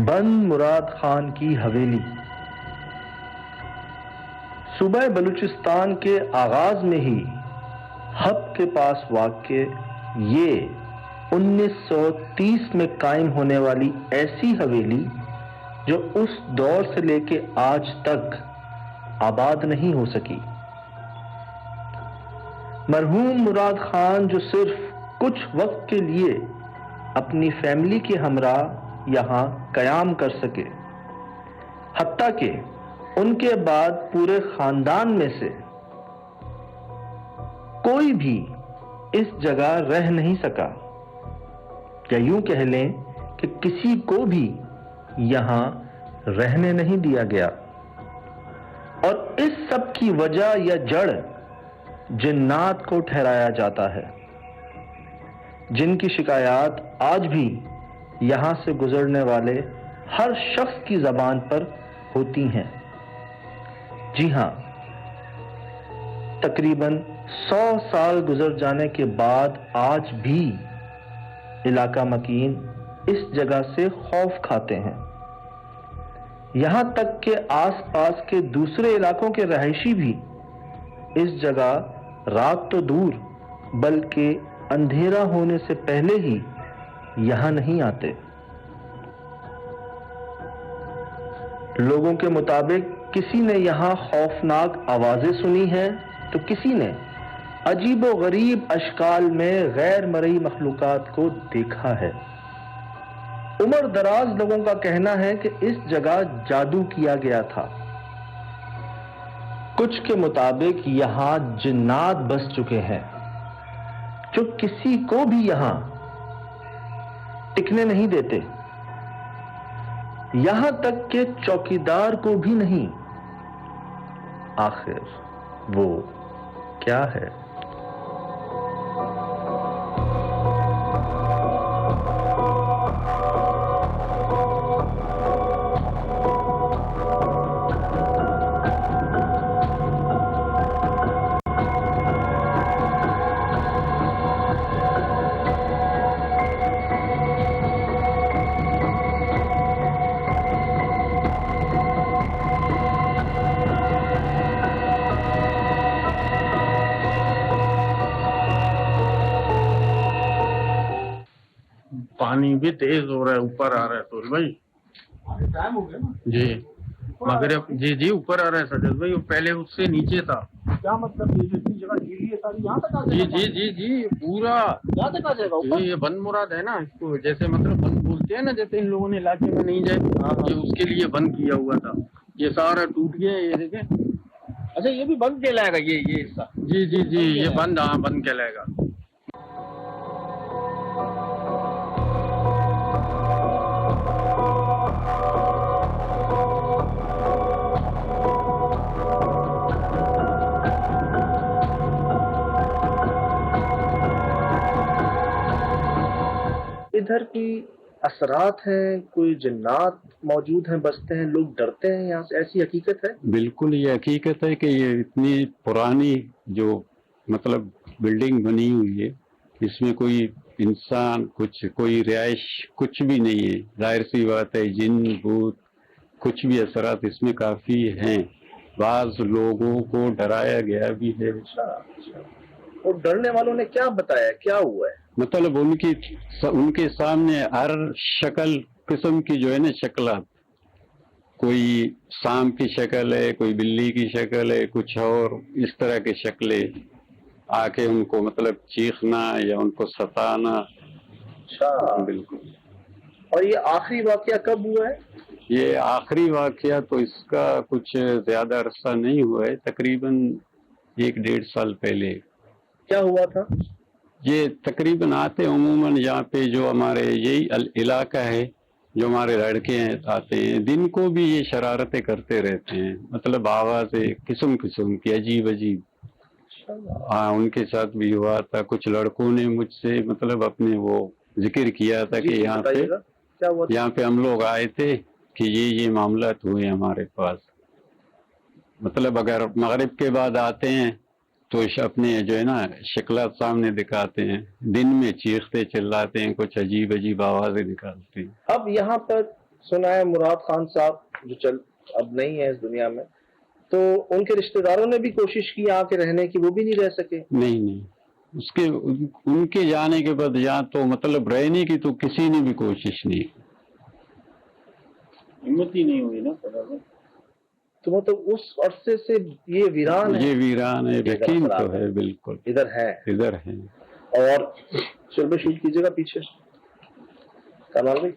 बंद मुराद खान की हवेली। सूबा बलूचिस्तान के आगाज में ही हब के पास वाक़ ये 1930 में कायम होने वाली ऐसी हवेली जो उस दौर से लेके आज तक आबाद नहीं हो सकी। मरहूम मुराद खान जो सिर्फ कुछ वक्त के लिए अपनी फैमिली के हमरा यहाँ कयाम कर सके, हत्ता कि उनके बाद पूरे खानदान में से कोई भी इस जगह रह नहीं सका, या यूं कह लें कि किसी को भी यहाँ रहने नहीं दिया गया। और इस सब की वजह या जड़ जिन्नात को ठहराया जाता है, जिनकी शिकायत आज भी यहाँ से गुजरने वाले हर शख्स की ज़बान पर होती हैं। जी हाँ, तकरीबन 100 साल गुजर जाने के बाद आज भी इलाका मकीन इस जगह से खौफ खाते हैं। यहाँ तक के आसपास के दूसरे इलाकों के रहायशी भी इस जगह रात तो दूर बल्कि अंधेरा होने से पहले ही यहाँ नहीं आते। लोगों के मुताबिक किसी ने यहाँ खौफनाक आवाजें सुनी हैं तो किसी ने अजीबो गरीब अशकाल में गैर मरई मखलूकात को देखा है। उम्र दराज लोगों का कहना है कि इस जगह जादू किया गया था। कुछ के मुताबिक यहाँ जिन्नात बस चुके हैं जो किसी को भी यहाँ टिकने नहीं देते, यहां तक के चौकीदार को भी नहीं। आखिर वो क्या है? पानी भी तेज हो रहा है, ऊपर आ रहा है तो भाई टाइम हो गया ना जी। मगर जी ऊपर आ रहा है सजद भाई, पहले उससे नीचे था। क्या मतलब ये जितनी जगह गीली है सारी यहाँ तक आ जी जाएगा? जी पूरा यहाँ तक आ जाएगा ऊपर? ये बंद मुराद है ना इसको, जैसे मतलब बंद बोलते हैं ना, जैसे इन लोगों ने इलाके में नहीं जाए, ये उसके लिए बंद किया हुआ था। ये सारा टूट गया, ये देखें। अच्छा, ये भी बंद कहलाएगा ये हिस्सा? जी ये बंद, हाँ बंद कहलाएगा। इधर की असरात हैं, कोई जिन्नात मौजूद हैं, बसते हैं, लोग डरते हैं यहाँ से, ऐसी हकीकत है? बिल्कुल ये हकीकत है कि ये इतनी पुरानी जो मतलब बिल्डिंग बनी हुई है, इसमें कोई इंसान कोई रिहाइश कुछ भी नहीं है। जाहिर सी बात है जिन भूत कुछ भी असरात इसमें काफी हैं। बाज लोगों को डराया गया भी है। अच्छा। और डरने वालों ने क्या बताया, क्या हुआ है? मतलब उनके सामने हर शक्ल किस्म की जो है ना शक्लात, कोई सांप की शक्ल है, कोई बिल्ली की शक्ल है, कुछ और इस तरह की शक्लें आके उनको मतलब चीखना या उनको सताना। अच्छा, बिल्कुल। और ये आखिरी वाकया कब हुआ है? ये आखिरी वाकया तो इसका कुछ ज्यादा अरसा नहीं हुआ है, तकरीबन 1-1.5 साल पहले। क्या हुआ था? ये तकरीबन आते उमूमन यहाँ पे जो हमारे यही इलाका है, जो हमारे लड़के हैं आते हैं, दिन को भी ये शरारतें करते रहते हैं। मतलब आवाज़ें किस्म किस्म की अजीब अजीब। हाँ, उनके साथ भी हुआ था। कुछ लड़कों ने मुझसे मतलब अपने वो जिक्र किया था कि यहाँ पे हम लोग आए थे कि ये मामला हुए हमारे पास। मतलब अगर मगरिब के बाद आते हैं तो अपने जो है ना शक्ल सामने दिखाते हैं, दिन में चीखते चिल्लाते हैं, कुछ अजीब अजीब आवाजें निकालते हैं। अब यहाँ पर सुना है मुराद खान साहब जो अब नहीं है इस दुनिया में, तो उनके रिश्तेदारों ने भी कोशिश की यहाँ के रहने की, वो भी नहीं रह सके। नहीं, उसके उनके जाने के बाद यहाँ तो मतलब रहने की तो किसी ने भी कोशिश नहीं, हिम्मत ही नहीं हुई ना। तो मतलब उस अरसे से ये वीरान है। ये वीरान है, यकीन तो है, बिल्कुल इधर है। और चलो शूट कीजिएगा पीछे कमाल भाई।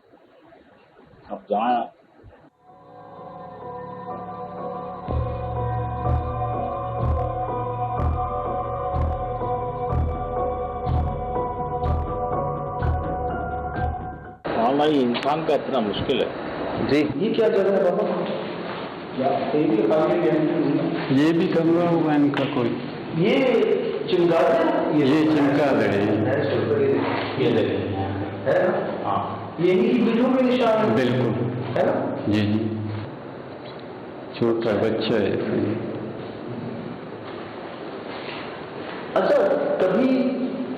अब जहाँ मानना ही इंसान का इतना मुश्किल है जी। ये क्या जगह है बाबा? ये भी कमरा होगा इनका कोई। ये चमगादड़, ये चमगादड़ है, ये देखें है ना? हाँ, यही की बीजों में निशान है। बिल्कुल है ना? जी, छोटा बच्चा है। अच्छा, कभी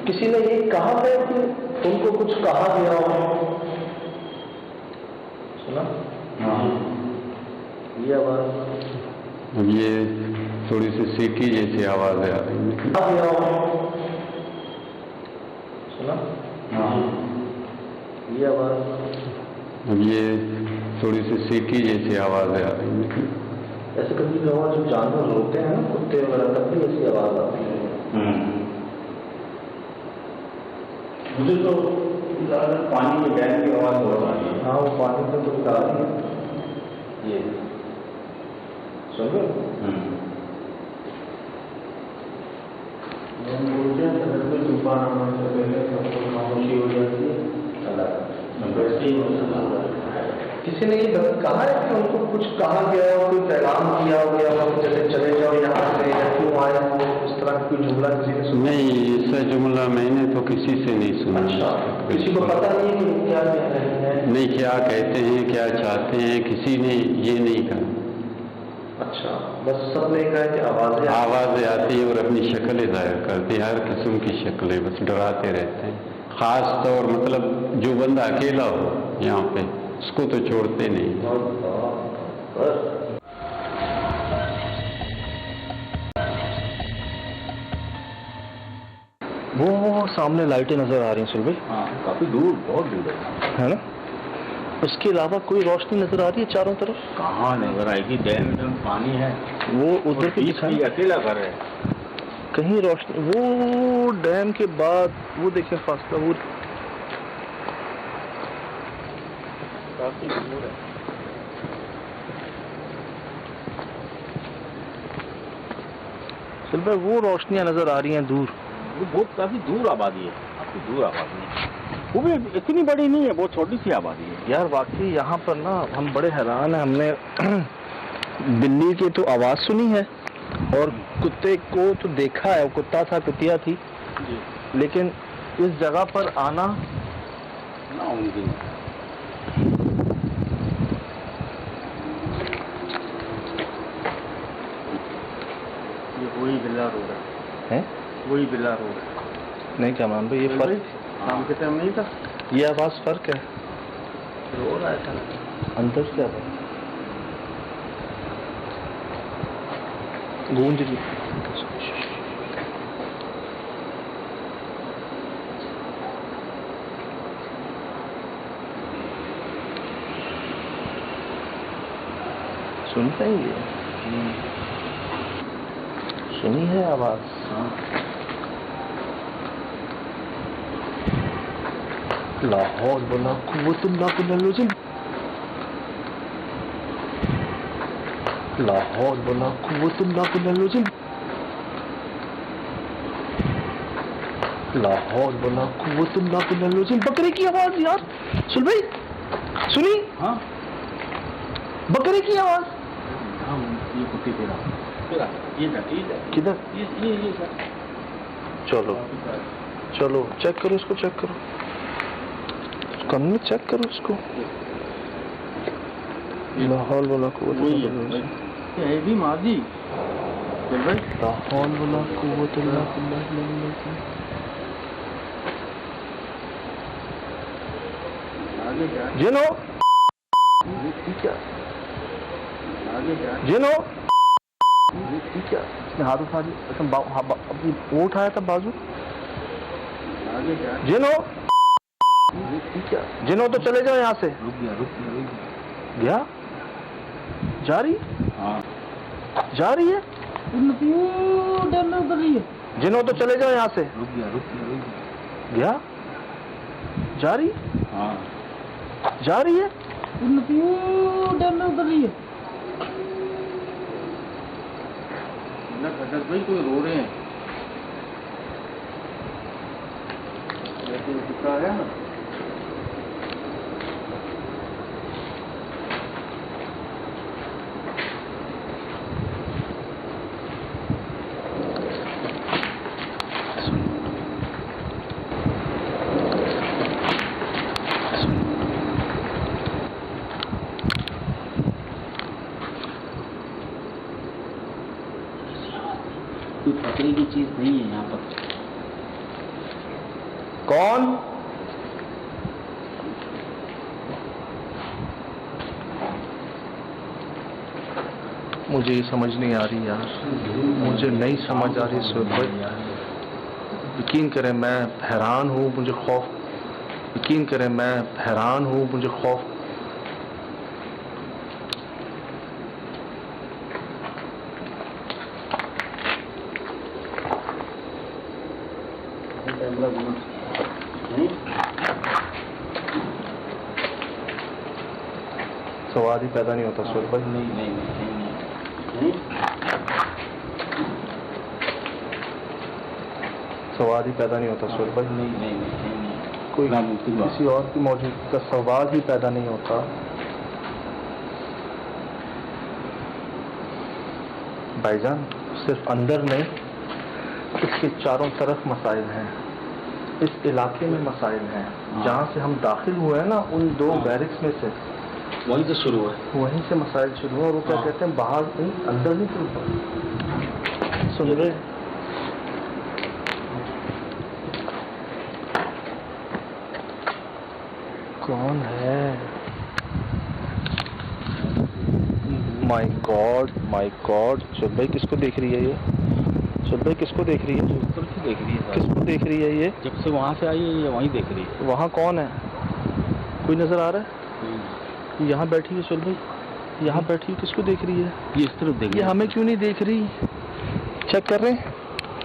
किसी ने ये कहा है कि उनको कुछ कहा गया हो? सुना? हाँ। ये आवाज, अब ये थोड़ी सी सीटी जैसी आवाज आ रही है। कहा गया हो? सुना? हाँ। ये आवाज, अब ये थोड़ी सी सीटी जैसी आवाज आ रही है। ऐसे कभी भी आवाज जब जानवर रोते हैं ना, कुत्ते वगैरह, तब भी ऐसी आवाज आती है। मुझे तो पानी के बहने की आवाज बहुत आ रही है। हाँ, वो पानी से तो आ रही है। ये सुन लो। तूफान आने से पहले सबको खामोशी हो जाती है। किसी ने ये कहा है कि उनको कुछ कहा गया हो, कोई पैगाम दिया हो गया हो, जैसे चले जाओ यहाँ से या क्यों आए हो, इस तरह का कोई जुमला किसी ने सुना? नहीं, ऐसा जुमला मैंने तो किसी से नहीं सुना। अच्छा, किसी को पता नहीं है कि क्या कह रहे हैं? नहीं, क्या कहते हैं, क्या चाहते हैं, किसी ने ये नहीं कहा। अच्छा, बस सबने कहा कि आवाजें आती है और अपनी शक्लें जाहिर करती है, हर किस्म की शक्लें, बस डराते रहते हैं। खास तौर मतलब जो बंदा अकेला हो यहाँ पे, उसको तो छोड़ते नहीं। वो सामने लाइटें नजर आ रही हैं सुरभि। हाँ, काफी दूर, बहुत दूर है ना? उसके अलावा कोई रोशनी नजर आ रही है चारों तरफ? कहाँ नजर आएगी? डैम में पानी है, वो उधर के बीच अकेला घर है। कहीं रोशनी, वो डैम के बाद वो देखें फासला, वो काफी दूर है। सुरभि वो रोशनियां नजर आ रही हैं दूर। वो बहुत काफी दूर आबादी है, काफी दूर आबादी है। वो भी इतनी बड़ी नहीं है, बहुत छोटी सी आबादी है। यार वाकई यहाँ पर ना हम बड़े हैरान हैं। हमने बिल्ली की तो आवाज सुनी है और कुत्ते को तो देखा है, वो कुत्ता था, कुतिया थी, लेकिन इस जगह पर आना नामुमकिन है। ये वही बिल्ला रोड है, वही बिल्ला रोड है। नहीं क्या मान भाई, ये फर्क शाम के टाइम नहीं था, ये आवाज फर्क है, रो रहा था अंदर से आवाज गूंज रही। सुनते ही है, सुनी है आवाज। लाहौर वला कुव्वतुल्लाह बिल्लाह लुज़िम, लाहौर वला कुव्वतुल्लाह बिल्लाह लुज़िम, लाहौर वला कुव्वतुल्लाह बिल्लाह लुज़िम। बकरे की आवाज यार, सुन भाई, सुनी? हाँ, बकरे की आवाज। हाँ, ये कुत्ते तेरा किधर? ये चलो चलो चेक करो इसको, चेक करो कम चेक करो उसको। लाहौर वाला को है भी माजी। चल भाई ला हौल वला कुव्वत इल्ला बिल्लाह। आगे क्या जिनो क्या आगे क्या जिनो क्या इसने हाथ उठा दिया, अपनी वो उठाया था बाजू। आगे क्या जिनो क्या जिनो तो चले जाओ यहाँ से। रुक गया गया जा रही हाँ जा रही है। जिनो तो चले जाओ यहाँ से। रुक गया गया जा रही हाँ जा रही है। खटक भाई कोई रो रहे हैं जैसे दिखा है ना। कोई पकड़ी की चीज नहीं है यहाँ पर। कौन मुझे ये समझ नहीं आ रही यार, मुझे नहीं समझ आ रही सुहेब भाई। यकीन करें मैं हैरान हूँ, मुझे खौफ, यकीन करें मैं हैरान हूँ, मुझे खौफ। सवाल ही पैदा नहीं होता सुहेब भाई। नहीं सवाल ही पैदा नहीं होता सुहेब भाई। नहीं कोई नामुमकिन बात। किसी और की मौजूदगी का सवाल ही पैदा नहीं होता। भाईजान सिर्फ अंदर नहीं, इसके चारों तरफ मसाइल हैं, इस इलाके में मसाइल हैं। जहाँ से हम दाखिल हुए हैं ना, उन दो बैरिक्स में से वहीं से शुरू है। वहीं से मसाइल शुरू हुए। और वो क्या कहते हैं, बाहर नहीं, अंदर नहीं चलता। सुन रहे कौन है? माय गॉड सुहेब भाई किसको देख रही है ये? सुहेब भाई किसको देख रही है? तरफ देख रही है, किसको देख रही है ये? जब से वहाँ से आई है ये वहीं देख रही है। वहाँ कौन है? कोई नजर आ रहा है? यहाँ बैठी है सुहेब भाई, यहाँ बैठी है, किसको देख रही है? ये इस तरफ देख ये हमें क्यों नहीं देख रही? चेक कर रहे हैं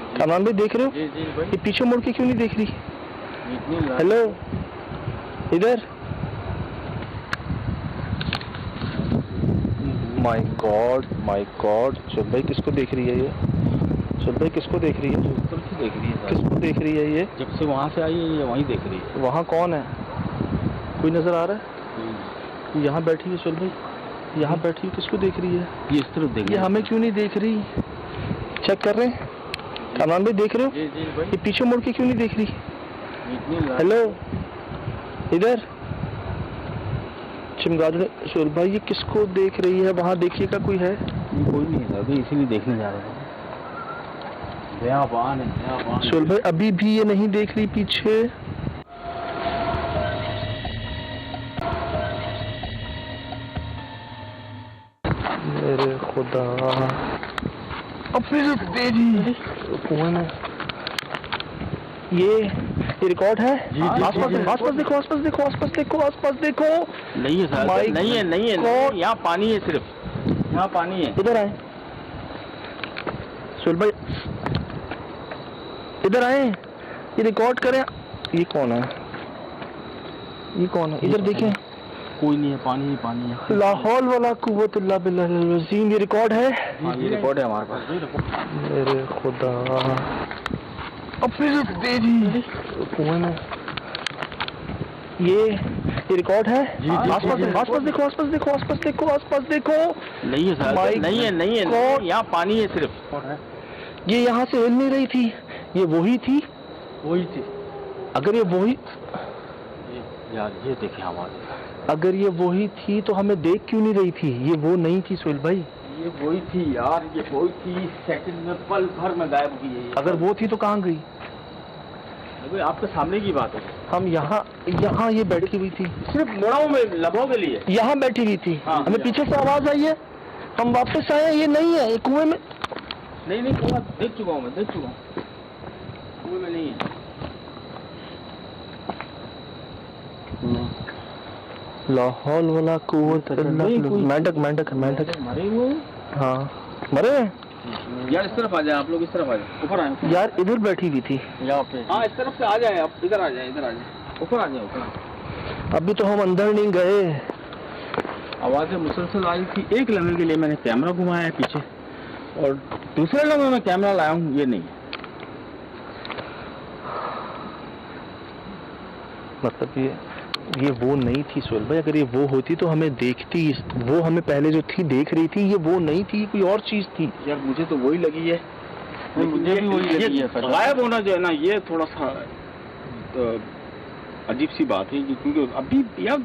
कामरान भाई, देख रहे हो? जी जी भाई ये पीछे मुड़ के क्यों नहीं देख रही? इतनी ला- हेलो इधर। माय गॉड सुहेब भाई किसको देख रही है ये? सुहेब भाई किसको देख रही है? इस तरफ देख रही है। किसको देख रही है ये? जब से वहाँ से आई है ये वहीं देख रही है। वहाँ कौन है? कोई नजर आ रहा है? यहाँ बैठी है सुहेब भाई, यहाँ बैठी है, किसको देख रही है? ये इस तरफ देख ये हमें क्यों नहीं देख रही? चेक कर रहे हैं कामरान भाई, देख रहे हो? जी जी भाई ये पीछे मुड़ के क्यों नहीं देख रही? इतनी ला- हेलो इधर। चमगादड़ सुहेब भाई ये किसको देख रही है? वहाँ देखिएगा कोई है? कोई नहीं है अभी, इसीलिए देखने जा रहे हैं। बयाबान है सुहेब भाई अभी भी ये नहीं देख रही पीछे? मेरे खुदा, अपनी तेजी कौन है ये रिकॉर्ड है? आसपास देखो, आसपास देखो। नहीं है सर, माइक नहीं है कौन- यहाँ पानी है, सिर्फ यहाँ पानी है। इधर आए सुहेब भाई, इधर आए, ये रिकॉर्ड करें। ये कौन है? ये कौन है? इधर देखें। कोई नहीं है, पानी ही पानी है। ला हौल वला कुव्वत इल्ला बिल्लाहिल अज़ीम। ये रिकॉर्ड है? हाँ ये रिकॉर्ड है हमारे पास। मेरे खुदा, अपनी तेजी कौन है ये रिकॉर्ड है? आसपास देखो। नहीं है सर, माइक नहीं है कौन- यहाँ पानी है सिर्फ। ये यहाँ से हिल नहीं रही थी, ये वही थी। वही थी। अगर ये वही यार ये देखिए हमारे, अगर ये वही थी तो हमें देख क्यों नहीं रही थी? ये वो नहीं थी सुहेब भाई। ये वही थी यार, ये वही थी, सेकंड में पल भर में गायब हुई है। अगर वो थी तो कहाँ गई? अभी आपके सामने की बात है। हम यहाँ ये बैठी हुई थी, सिर्फ मुड़ाओं में लम्हों के लिए यहाँ बैठी हुई थी। हाँ, हमें पीछे से आवाज आई है, हम वापस आए, ये नहीं है, ये कुएं में। नहीं कुआं देख चुका हूँ मैं, देख चुका हूँ, कुएं में नहीं है। लाहौल वाला कुव्वत इल्ला बिल्लाह। मेंढक मरे हुए हाँ मरे हैं। यार इस तरफ आ जाए, आप लोग इस तरफ आ जाए, ऊपर आए यार इधर बैठी हुई थी यहाँ पे। हाँ इस तरफ से आ जाए, आप इधर आ जाए, इधर आ जाए, ऊपर आ जाए, ऊपर। अभी तो हम अंदर नहीं गए। आवाजें मुसलसल आई थी। एक लम्हे के लिए मैंने कैमरा घुमाया है पीछे, और दूसरे लम्हे में कैमरा लाया हूँ, ये नहीं है। मतलब ये वो नहीं थी सोहेल भाई। अगर ये वो होती तो हमें देखती, वो हमें पहले जो थी देख रही थी, ये वो नहीं थी, कोई और चीज थी। यार मुझे तो वही लगी है, मुझे भी वही लगी है। गायब होना जो है ना, ये थोड़ा सा अजीब सी बात है, क्योंकि अभी यार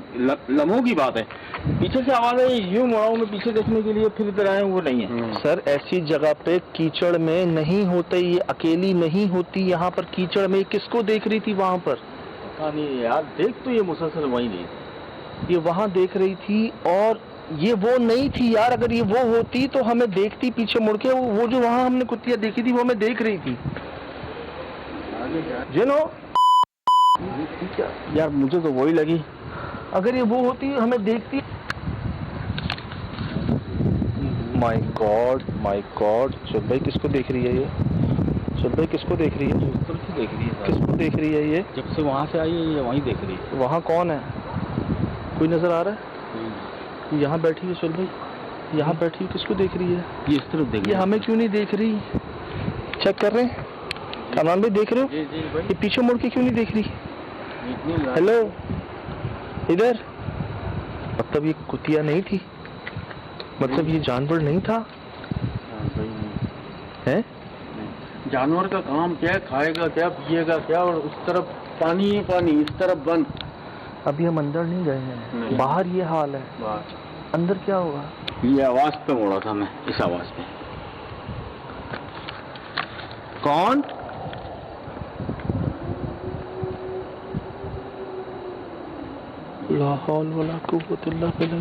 लम्हों की बात है। पीछे से आवाज आई, यूं मुड़ाऊं में पीछे देखने के लिए, फिर इधर आए, वो नहीं है। सर ऐसी जगह पे कीचड़ में नहीं होते, ये अकेली नहीं होती यहाँ पर कीचड़ में। किसको देख रही थी वहाँ पर? पता नहीं यार, देख तो ये मुसलसल वही नहीं, ये वहाँ देख रही थी, और ये वो नहीं थी यार। अगर ये वो होती तो हमें देखती पीछे मुड़ के। वो जो वहाँ हमने कुतिया देखी थी वो हमें देख रही थी। जिनो यार मुझे तो वही लगी। अगर ये वो होती हमें देखती। माय गॉड सुहेल भाई किसको देख रही है ये? सुहेल भाई किसको देख रही है? उस तरफ से देख रही है, किसको देख रही है ये? जब से वहाँ से आई है ये वहीं देख रही है। वहाँ कौन है? कोई नजर आ रहा है? यहाँ बैठी है सुहेल भाई, यहाँ बैठी है, किसको देख रही है? ये इस तरफ देख ये हमें क्यों नहीं देख रही? चेक कर रहे हैं। अमान भाई देख रहे हो? जी भाई, ये पीछे मुड़ के क्यों नहीं देख रही? इतनी हेलो इधर। मतलब ये कुतिया नहीं थी, मतलब ये जानवर नहीं था है? जानवर का काम क्या है, खाएगा क्या, पिएगा क्या, और उस तरफ पानी ही पानी, इस तरफ बंद। अभी हम अंदर नहीं गए हैं, बाहर ये हाल है, अंदर क्या होगा? ये आवाज पे मुड़ा था मैं, इस आवाज पे। कौन? ला हौल वला कुव्वत इल्ला बिल्लाह।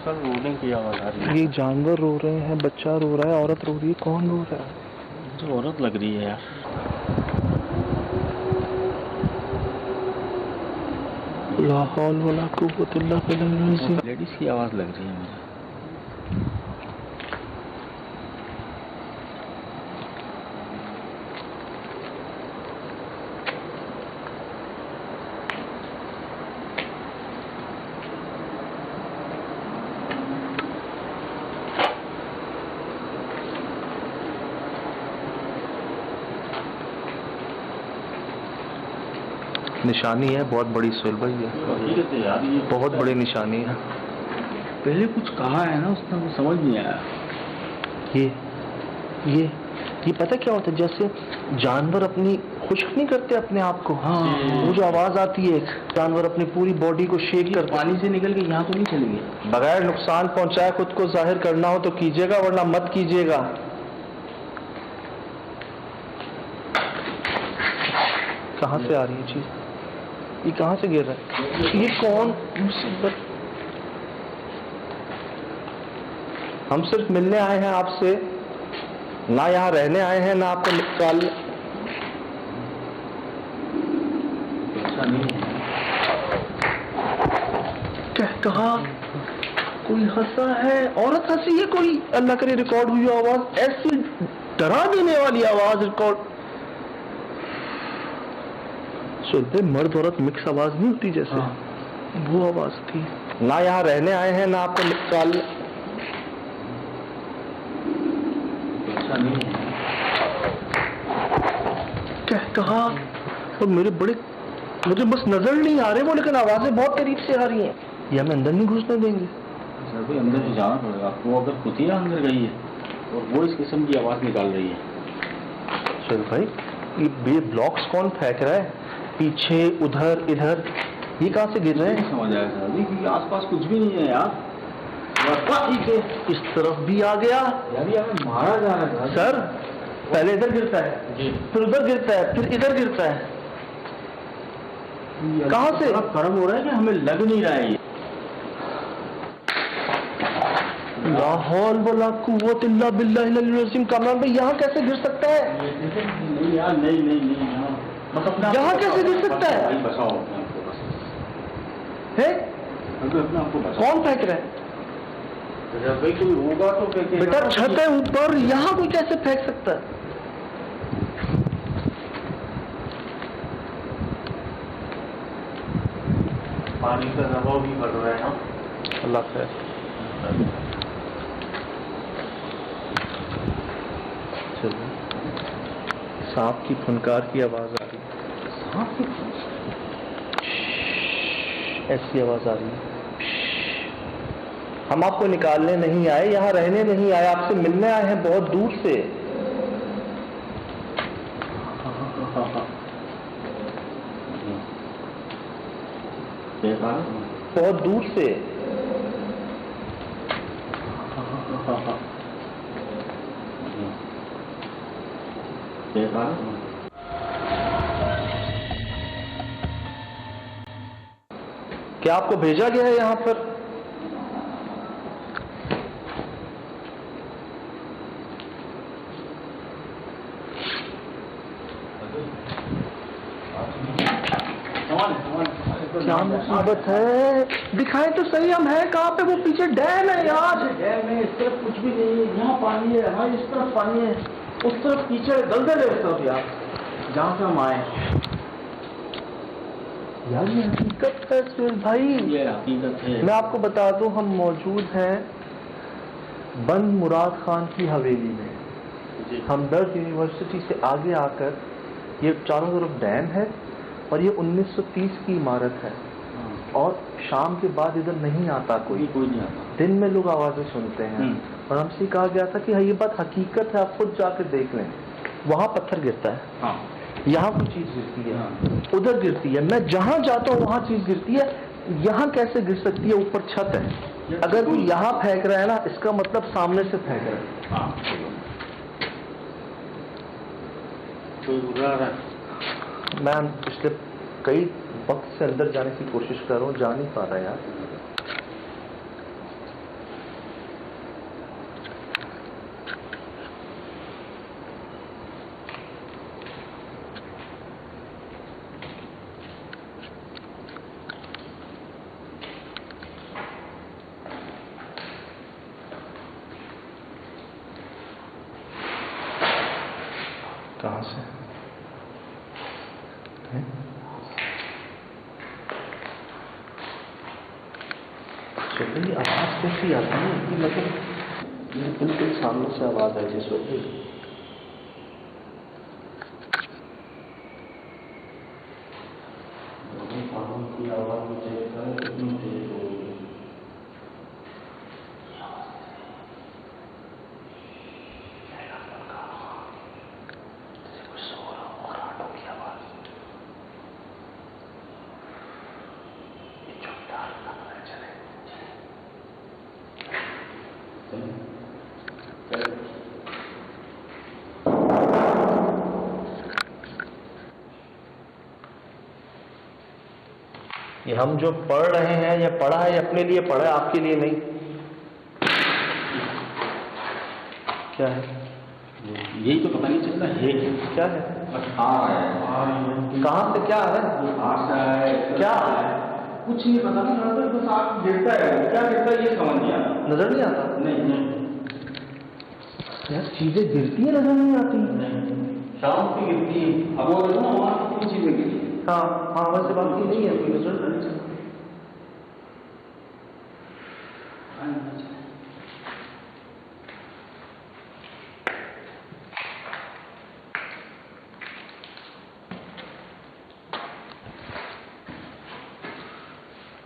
रोने की आवाज आ रही है। ये जानवर रो रहे हैं, बच्चा रो रहा है, औरत रो रही है, कौन रो रहा है? मुझे औरत लग रही है यार। ला हौल वला कुव्वत इल्ला बिल्लाह। लेडीज की आवाज लग रही है मुझे। निशानी है बहुत बड़ी सोहेल भाई, ये यार ये बहुत बड़ी निशानी है। पहले कुछ कहा है ना उसने, मुझे समझ नहीं आया। ये पता क्या होता है? जैसे जानवर अपनी खुश्क नहीं करते अपने आप को। हाँ, वो जो आवाज आती है, जानवर अपनी पूरी बॉडी को शेक कर पानी से निकल के यहाँ तो नहीं चली गई। बगैर नुकसान पहुंचाए खुद को जाहिर करना हो तो कीजिएगा, वरना मत कीजिएगा। कहाँ से आ रही है चीज? ये कहाँ से गिर रहा है? ये कौन मुसीबत? हम सिर्फ मिलने आए हैं आपसे, ना यहाँ रहने आए हैं, ना आपको निकाल। क्या कहा? कोई हंसा है, औरत हंसी है कोई? अल्लाह करे रिकॉर्ड हुई आवाज, ऐसी डरा देने वाली आवाज रिकॉर्ड। सुनते मर्द औरत मिक्स आवाज नहीं होती जैसे? वो आवाज थी। ना यहाँ रहने आए हैं, ना आपको निकाल। क्या कहा? और मुझे बस नजर नहीं आ रहे वो, लेकिन आवाजें बहुत करीब से आ रही हैं। ये हमें अंदर नहीं घुसने देंगे। सर भाई अंदर से जाना पड़ेगा। वो अगर कुतिया अंदर गई है और वो इस किस्म की आवाज निकाल रही है। चल भाई, ये ब्लॉक्स कौन फेंक रहा है? पीछे उधर इधर, ये कहाँ से गिर रहे हैं? समझ आया सर, क्योंकि आसपास कुछ भी नहीं है यार। इस तरफ भी आ गया। अभी हमें मारा जा रहा था सर पहले इधर गिरता है जी। फिर उधर गिरता है फिर इधर गिरता है। कहाँ से? गर्म हो रहा है कि हमें लग नहीं रहा है ये। ला हौल वला कुव्वत इल्ला बिल्लाहिल अलील अज़ीम। कामरान भाई यहाँ कैसे गिर सकता है? नहीं यार, नहीं यहाँ कैसे गिर सकता है? भाई बचाओ है? अपने आपको बचाओ। कौन फेंक रहा है? भाई कोई होगा तो फेंकेगा। बेटा छत है ऊपर, यहाँ कोई कैसे फेंक सकता है? पानी का दबाव भी बढ़ रहा है ना। अल्लाह खैर। चलिए, सांप की फुनकार की आवाज आ रही है। ऐसी आवाज आ रही है। हम आपको निकालने नहीं आए, यहाँ रहने नहीं आए, आपसे मिलने आए हैं बहुत दूर से। बहुत दूर से। क्या आपको भेजा गया है यहाँ पर? क्या मुसीबत है? दिखाए तो सही, हम हैं कहाँ पे? वो पीछे डैम है यार। डैम में इस तरफ कुछ भी नहीं है, यहाँ पानी है, हमारी इस तरफ पानी है, उस तरफ पीछे दलदल है, उस तरफ यार जहाँ से हम आए। यार ये हकीकत है सुहेल भाई, ये हकीकत है। मैं आपको बता दूं, हम मौजूद हैं बंद मुराद खान की हवेली में। हमदर्द यूनिवर्सिटी से आगे आकर ये चारों तरफ डैम है और ये 1930 की इमारत है। और शाम के बाद इधर नहीं आता कोई नहीं आता। दिन में लोग आवाजें सुनते हैं। और हमसे कहा गया था कि हाँ ये बात हकीकत है, आप खुद जाकर देख लें। वहाँ पत्थर गिरता है, हाँ। यहाँ कोई चीज गिरती है, उधर गिरती है, मैं जहाँ जाता हूँ वहाँ चीज गिरती है। यहाँ कैसे गिर सकती है? ऊपर छत है। अगर कोई यहाँ फेंक रहा है ना, इसका मतलब सामने से फेंक रहा है। हाँ। कोई उड़ा रहा है। मैं पिछले कई वक्त से अंदर जाने की कोशिश कर रहा हूँ, जा नहीं पा रहा यार। कहाँ से? चलिए, आवाज कैसी आती है कि मतलब बिल्कुल सामने से आवाज आई जिस वक्त। की आवाज मुझे कितनी तेज हो गई। ये हम जो पढ़ रहे हैं, या पढ़ा है, अपने लिए पढ़ा है, आपके लिए नहीं। क्या है? यही तो पता नहीं चल रहा है। क्या है? कहाँ से क्या है? क्या कुछ नहीं पता ना, बस आग गिरता है। क्या गिरता है ये समझ नहीं आता। नजर नहीं आता? नहीं यार चीजें गिरती है, नजर नहीं आती। शाम की गिरती है। अब वो देखो ना, वहाँ कितनी चीजें गिरी। हाँ हाँ, वैसे बात की नहीं है, कोई नजर नहीं चलती।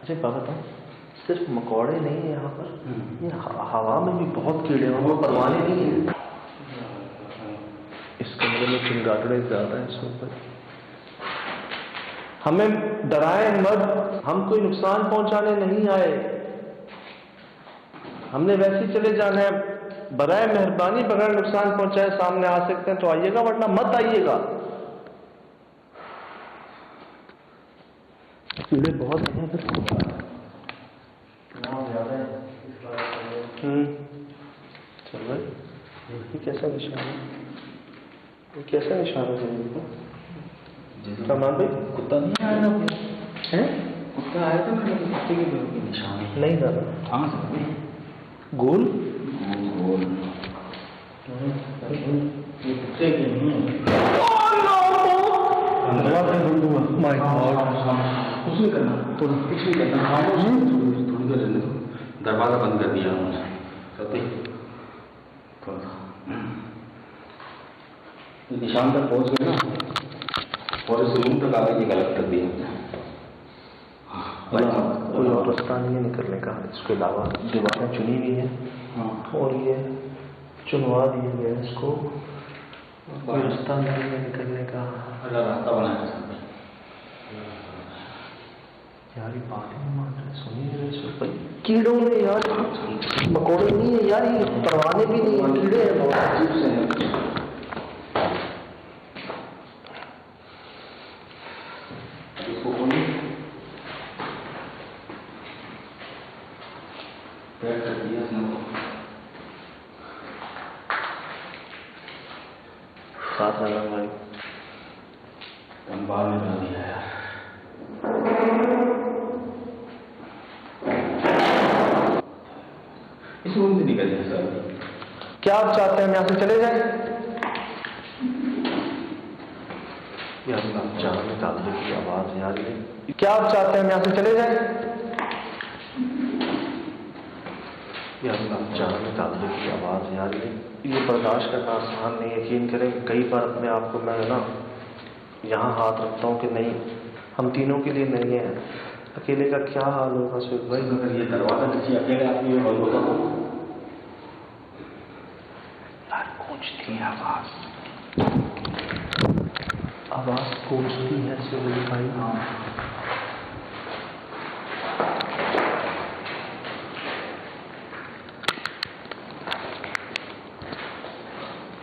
अच्छा बाबा बताओ, सिर्फ मकौड़े नहीं है यहाँ पर, ये हवा में भी बहुत कीड़े हैं, वो परवाने नहीं है। इस कमरे में चिंगाड़े ज्यादा है। इसके ऊपर हमें डराए मत, हम कोई नुकसान पहुंचाने नहीं आए। हमने वैसे ही चले जाना है। बराए मेहरबानी बगैर नुकसान पहुंचाए सामने आ सकते हैं तो आइएगा, वरना मत आइएगा। कीड़े बहुत हैं फिर। चल भाई, ये कैसा निशान है? ये कैसा निशान है तुमको? कमाल भाई, कुत्ता नहीं आया था हैं? कुत्ता आया था मेरे कुत्ते के पैरों के निशान है। नहीं दादा। हाँ सर गोल गोल ये कुत्ते के नहीं है। माय गॉड, कुछ नहीं करना, तो कुछ नहीं करना, थोड़ी देर रहने दो। दरवाजा बंद कर दिया उन्होंने सती निशान तक पहुंच गए ना, और इस रूम तक आगे ये गलत कर दिया। कोई और रास्ता नहीं है निकलने का, इसके अलावा दीवारें चुनी हुई हैं और ये चुनवा दिया गया है इसको, कोई रास्ता नहीं है निकलने का। रास्ता बनाया यार ये बात ही नहीं मान रहे, सुनिए भाई। कीड़ों में यार मकोड़े नहीं है यार, ये परवाने भी नहीं है, कीड़े हैं बहुत अजीब से हैं। इसको खोलिए, पैक कर दिया इसने, साथ रहना भाई, बाहर निकाल दिया यार। इस रूम से निकल जाए सर। क्या आप चाहते हैं हम यहाँ से चले जाएं? यार जान निकाल दे की आवाज यार ये। क्या आप चाहते हैं हम यहाँ से चले जाएं? यार जान निकाल दे की आवाज यार ये बर्दाश्त करना आसान नहीं। यकीन करें कई बार अपने आप को मैं ना यहाँ हाथ रखता हूँ कि नहीं, हम तीनों के लिए नहीं है, अकेले का क्या हाल होगा सुख भाई। अगर ये दरवाजा नीचे अकेले आदमी में बंद होता तो यार गूंजती है आवाज, आवाज गूंजती है सुख भाई।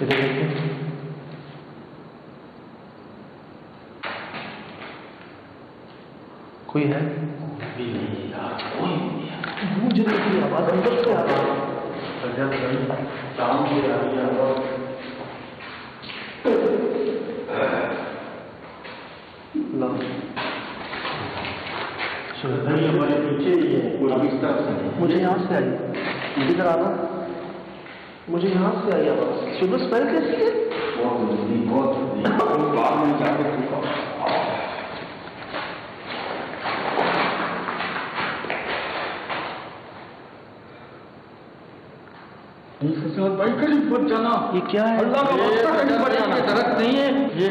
इधर देखिए, कोई है? भी नहीं यार, कोई नहीं है। गूंजने की आवाज अंदर से आ रही है। शाम की आ रही है और हमारे पीछे ही है, कोई इस तरफ से नहीं। मुझे यहाँ से आई, इधर आना, मुझे यहाँ से आई आवाज। सुबह स्मेल कैसी है? बहुत जल्दी, बहुत जल्दी बाद में जाके चुका। भाई करीब मत जाना। ये क्या है? अल्लाह का वास्ता करीब मत जाना। दरख्त नहीं है, ये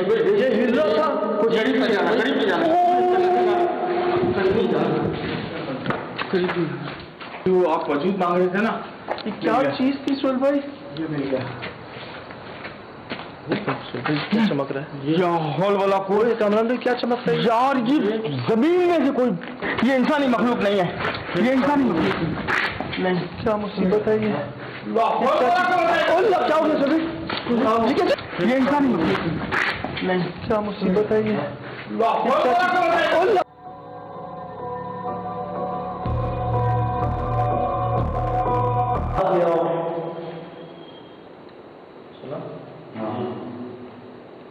हिल रहा था, कुछ करीब पे जाना, करीब पे जाना, करीब नहीं जाना, करीब नहीं। जो आप वजूद मांग रहे थे ना, ये क्या चीज थी सोल भाई? ये मिल गया। क्या चमक रहा है? ये हॉल वाला कोई कमरान भाई क्या चमक रहा है यार? ये जमीन में से कोई, ये इंसानी मखलूक नहीं है, ये इंसानी मखलूक नहीं। क्या मुसीबत है ये? क्या हो गया सभी? ये इंसानी मखलूक नहीं। क्या मुसीबत है ये?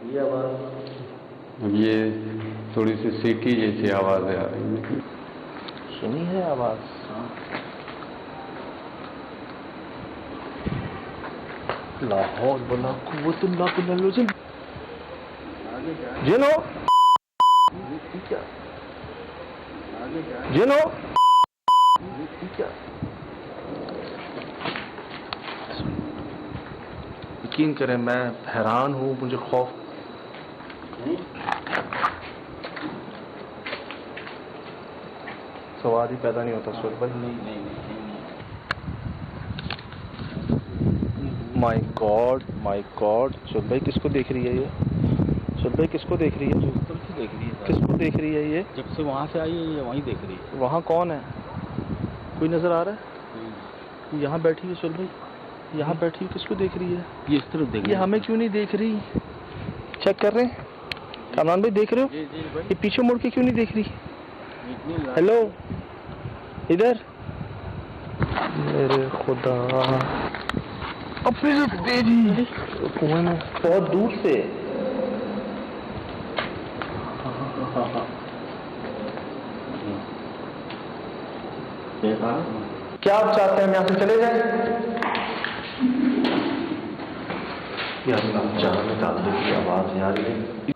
ये आवाज, अब ये थोड़ी सी सीटी जैसी आवाज़ें आ रही हैं। सुनी है आवाज? लाहौर बला कुव्वतुल्लाह बिल्लाह जिनो जिनो यकीन करें मैं हैरान हूँ, मुझे खौफ। सवाल ही पैदा नहीं होता सुर भाई। नहीं। माय गॉड सुर भाई किसको देख रही है ये? सुर भाई किसको देख रही है? ऊपर से देख रही है, किसको देख रही है ये? जब से वहाँ से आई है ये वहीं देख रही है। वहाँ कौन है? कोई नजर आ रहा है? यहाँ बैठी है सुल भाई, यहाँ बैठी किसको देख रही है? ये इस तरफ देखिए। ये हमें क्यों नहीं देख रही? चेक कर रहे हैं कामरान भाई, देख रहे हो? जी जी भाई। ये पीछे मुड़ के क्यों नहीं देख रही? इतनी लाइट- हेलो, इधर। मेरे खुदा, अपने से तेजी कुएं में बहुत दूर से। क्या आप चाहते हैं हम यहाँ से चले जाएं? यार, चाहने की आवाज आ रही है।